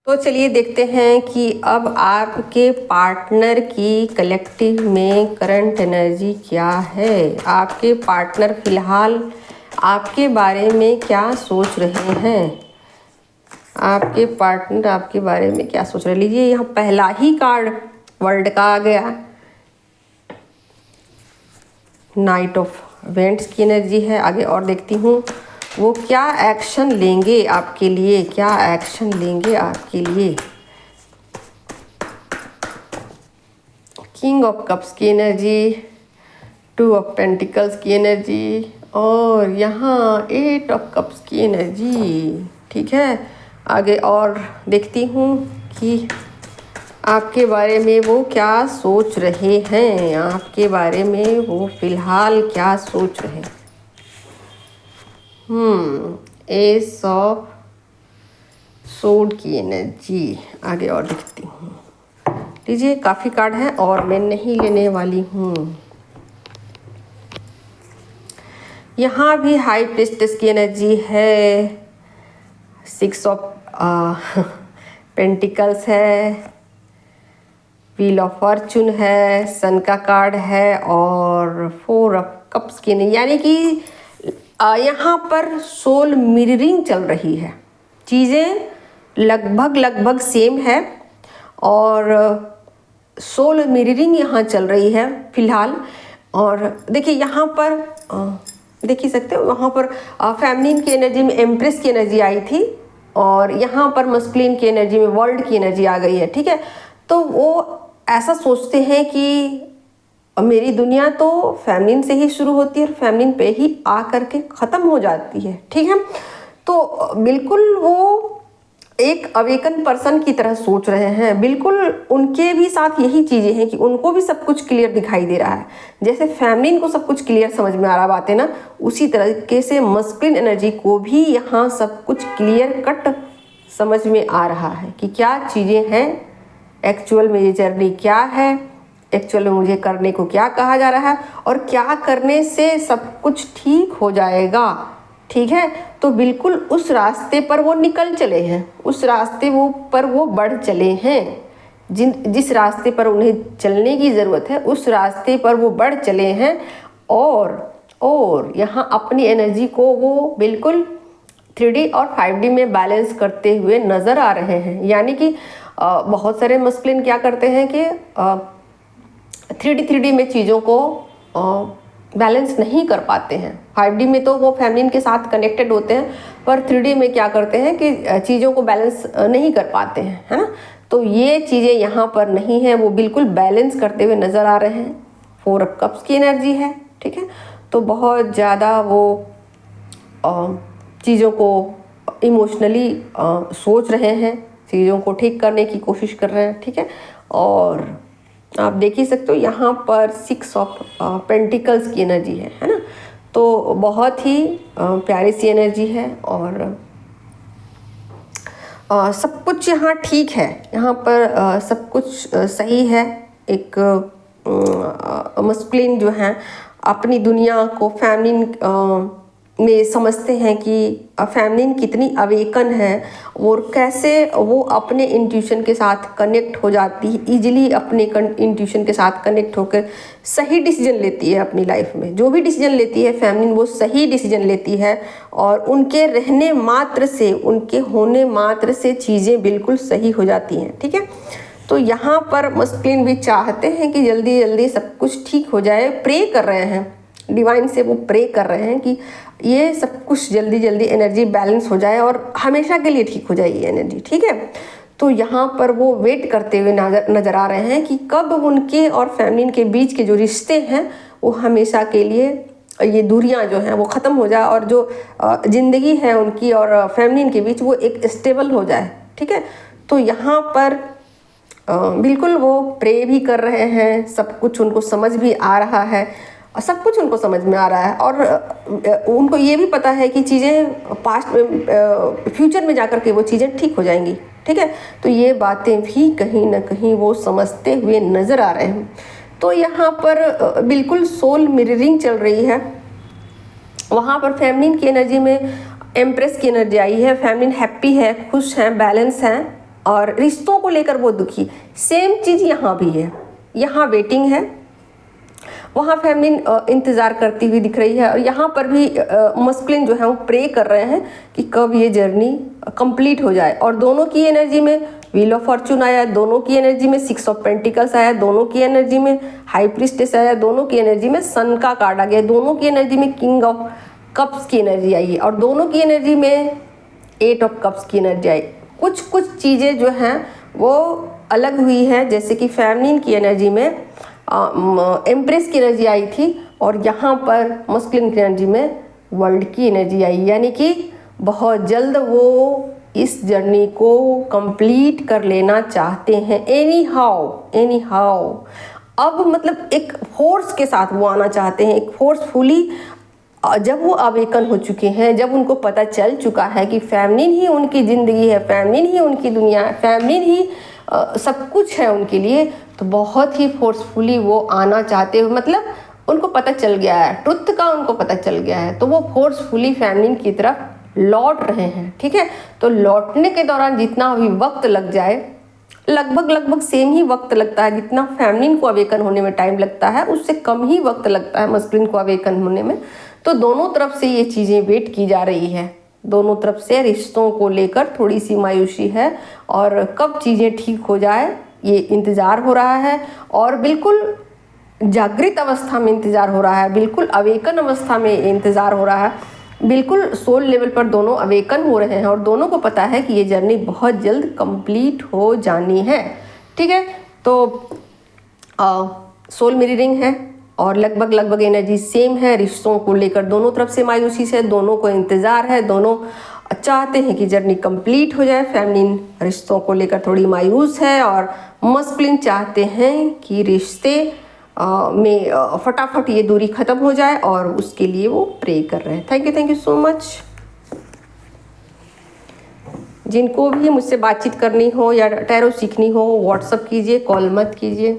तो चलिए देखते हैं कि अब आपके पार्टनर की कलेक्टिव में करंट एनर्जी क्या है। आपके पार्टनर फिलहाल आपके बारे में क्या सोच रहे हैं। आपके पार्टनर आपके बारे में क्या सोच रहे हैं। लीजिए यहाँ पहला ही कार्ड वर्ल्ड का आ गया, नाइट ऑफ वेंट्स की एनर्जी है। आगे और देखती हूँ वो क्या एक्शन लेंगे आपके लिए, क्या एक्शन लेंगे आपके लिए। किंग ऑफ कप्स की एनर्जी, टू ऑफ पेंटिकल्स की एनर्जी और यहाँ एट ऑफ कप्स की एनर्जी। ठीक है, आगे और देखती हूँ कि आपके बारे में वो क्या सोच रहे हैं। आपके बारे में वो फिलहाल क्या सोच रहे हैं। एस ऑफ सोड की एनर्जी। आगे और देखती हूँ। लीजिए काफ़ी कार्ड हैं और मैं नहीं लेने वाली हूँ। यहाँ भी हाई प्रिस्टेस की एनर्जी है, सिक्स ऑफ पेंटिकल्स है, व्हील ऑफ फॉर्चून है, सन का कार्ड है और फोर ऑफ कप्स की एनर्जी। यानी कि यहाँ पर सोल मिररिंग चल रही है, चीज़ें लगभग सेम है और सोल मिररिंग यहाँ चल रही है फिलहाल। और देखिए यहाँ पर देख ही सकते हो, वहाँ पर फेमिनिन की एनर्जी में एम्प्रेस की एनर्जी आई थी और यहाँ पर मस्कुलिन की एनर्जी में वर्ल्ड की एनर्जी आ गई है। ठीक है, तो वो ऐसा सोचते हैं कि मेरी दुनिया तो फेमिनिन से ही शुरू होती है और फेमिनिन पे ही आ करके ख़त्म हो जाती है। ठीक है, तो बिल्कुल वो एक अवेकन पर्सन की तरह सोच रहे हैं। बिल्कुल उनके भी साथ यही चीज़ें हैं कि उनको भी सब कुछ क्लियर दिखाई दे रहा है। जैसे फेमिनिन को सब कुछ क्लियर समझ में आ रहा बात है ना, उसी तरीके से मस्कुलिन एनर्जी को भी यहाँ सब कुछ क्लियर कट समझ में आ रहा है कि क्या चीज़ें हैं, एक्चुअल में ये जर्नी क्या है, एक्चुअल में मुझे करने को क्या कहा जा रहा है और क्या करने से सब कुछ ठीक हो जाएगा। ठीक है, तो बिल्कुल उस रास्ते पर वो निकल चले हैं, उस रास्ते पर वो बढ़ चले हैं। जिस रास्ते पर उन्हें चलने की ज़रूरत है उस रास्ते पर वो बढ़ चले हैं और यहाँ अपनी एनर्जी को वो बिल्कुल 3D और 5D में बैलेंस करते हुए नज़र आ रहे हैं। यानी कि बहुत सारे मस्कुलिन क्या करते हैं कि 3D में चीज़ों को बैलेंस नहीं कर पाते हैं। 5D में तो वो फेमिनिन के साथ कनेक्टेड होते हैं, पर 3D में क्या करते हैं कि चीज़ों को बैलेंस नहीं कर पाते हैं, है ना। तो ये चीज़ें यहाँ पर नहीं है, वो बिल्कुल बैलेंस करते हुए नज़र आ रहे हैं। फोर ऑफ कप्स की एनर्जी है। ठीक है, तो बहुत ज़्यादा वो चीज़ों को इमोशनली सोच रहे हैं, चीज़ों को ठीक करने की कोशिश कर रहे हैं। ठीक है, और आप देख ही सकते हो यहाँ पर सिक्स ऑफ पेंटिकल्स की एनर्जी है ना। तो बहुत ही प्यारी सी एनर्जी है और सब कुछ यहाँ ठीक है, यहाँ पर सब कुछ सही है। एक मस्कुलिन जो है अपनी दुनिया को फेमिनिन में समझते हैं कि फेमिनिन कितनी अवेकन है और कैसे वो अपने इंट्यूशन के साथ कनेक्ट हो जाती है, ईजिली अपने इंट्यूशन के साथ कनेक्ट होकर सही डिसीजन लेती है अपनी लाइफ में। जो भी डिसीजन लेती है फेमिनिन वो सही डिसीजन लेती है और उनके रहने मात्र से, उनके होने मात्र से चीज़ें बिल्कुल सही हो जाती हैं। ठीक है, तो यहाँ पर मस्कुलिन भी चाहते हैं कि जल्दी जल्दी सब कुछ ठीक हो जाए, प्रे कर रहे हैं डिवाइन से, वो प्रे कर रहे हैं कि ये सब कुछ जल्दी जल्दी एनर्जी बैलेंस हो जाए और हमेशा के लिए ठीक हो जाए ये एनर्जी। ठीक है, तो यहाँ पर वो वेट करते हुए नज़र आ रहे हैं कि कब उनके और फेमिनिन के बीच के जो रिश्ते हैं वो हमेशा के लिए, ये दूरियाँ जो हैं वो ख़त्म हो जाए और जो ज़िंदगी है उनकी और फेमिनिन के बीच वो एक स्टेबल हो जाए। ठीक है, तो यहाँ पर बिल्कुल वो प्रे भी कर रहे हैं, सब कुछ उनको समझ भी आ रहा है, सब कुछ उनको समझ में आ रहा है और उनको ये भी पता है कि चीज़ें पास्ट में फ्यूचर में जाकर के वो चीज़ें ठीक हो जाएंगी। ठीक है, तो ये बातें भी कहीं ना कहीं वो समझते हुए नज़र आ रहे हैं। तो यहाँ पर बिल्कुल सोल मिररिंग चल रही है। वहाँ पर फेमिनिन की एनर्जी में एम्प्रेस की एनर्जी आई है। फेमिनिन हैप्पी है, खुश हैं, बैलेंस हैं। और रिश्तों को लेकर वो दुखी। सेम चीज़ यहाँ भी है, यहाँ वेटिंग है, वहाँ फेमिनिन इंतज़ार करती हुई दिख रही है, और यहाँ पर भी मस्कुलिन जो है वो प्रे कर रहे हैं कि कब ये जर्नी कंप्लीट हो जाए। और दोनों की एनर्जी में व्हील ऑफ फॉर्चून आया, दोनों की एनर्जी में 6 ऑफ पेंटिकल्स आया, दोनों की एनर्जी में हाई प्रीस्टेस आया, दोनों की एनर्जी में सन का कार्ड आ गया, दोनों की एनर्जी में किंग ऑफ कप्स की एनर्जी आई है, और दोनों की एनर्जी में 8 ऑफ कप्स की एनर्जी आई। कुछ कुछ चीज़ें जो हैं वो अलग हुई हैं, जैसे कि फेमिनिन की एनर्जी में एम्प्रेस की एनर्जी आई थी, और यहाँ पर मस्कुलिन की एनर्जी में वर्ल्ड की एनर्जी आई। यानी कि बहुत जल्द वो इस जर्नी को कंप्लीट कर लेना चाहते हैं, एनी हाउ। अब मतलब एक फोर्स के साथ वो आना चाहते हैं, एक फोर्सफुली। जब वो अवेकन हो चुके हैं, जब उनको पता चल चुका है कि फेमिनिन ही उनकी ज़िंदगी है, फेमिनिन ही उनकी दुनिया है, फेमिनिन ही सब कुछ है उनके लिए, तो बहुत ही फोर्सफुली वो आना चाहते हो। मतलब उनको पता चल गया है, ट्रुथ का उनको पता चल गया है, तो वो फोर्सफुली फेमिनिन की तरफ लौट रहे हैं। ठीक है, तो लौटने के दौरान जितना भी वक्त लग जाए, लगभग सेम ही वक्त लगता है जितना फेमिनिन को अवेकन होने में टाइम लगता है, उससे कम ही वक्त लगता है मस्कुलिन को अवेकन होने में। तो दोनों तरफ से ये चीज़ें वेट की जा रही है, दोनों तरफ से रिश्तों को लेकर थोड़ी सी मायूसी है, और कब चीज़ें ठीक हो जाए ये इंतज़ार हो रहा है, और बिल्कुल जागृत अवस्था में इंतज़ार हो रहा है, बिल्कुल अवेकन अवस्था में इंतज़ार हो रहा है, बिल्कुल सोल लेवल पर दोनों अवेकन हो रहे हैं, और दोनों को पता है कि ये जर्नी बहुत जल्द कंप्लीट हो जानी है। ठीक है, तो सोल मिररिंग है, और लगभग एनर्जी सेम है। रिश्तों को लेकर दोनों तरफ से मायूसी से, दोनों को इंतज़ार है, दोनों चाहते हैं कि जर्नी कंप्लीट हो जाए। फेमिनिन रिश्तों को लेकर थोड़ी मायूस है, और मस्कुलिन चाहते हैं कि रिश्ते में फटाफट ये दूरी ख़त्म हो जाए, और उसके लिए वो प्रे कर रहे हैं। Thank you so much. जिनको भी मुझसे बातचीत करनी हो या टैरो सीखनी हो, व्हाट्सअप कीजिए, कॉल मत कीजिए।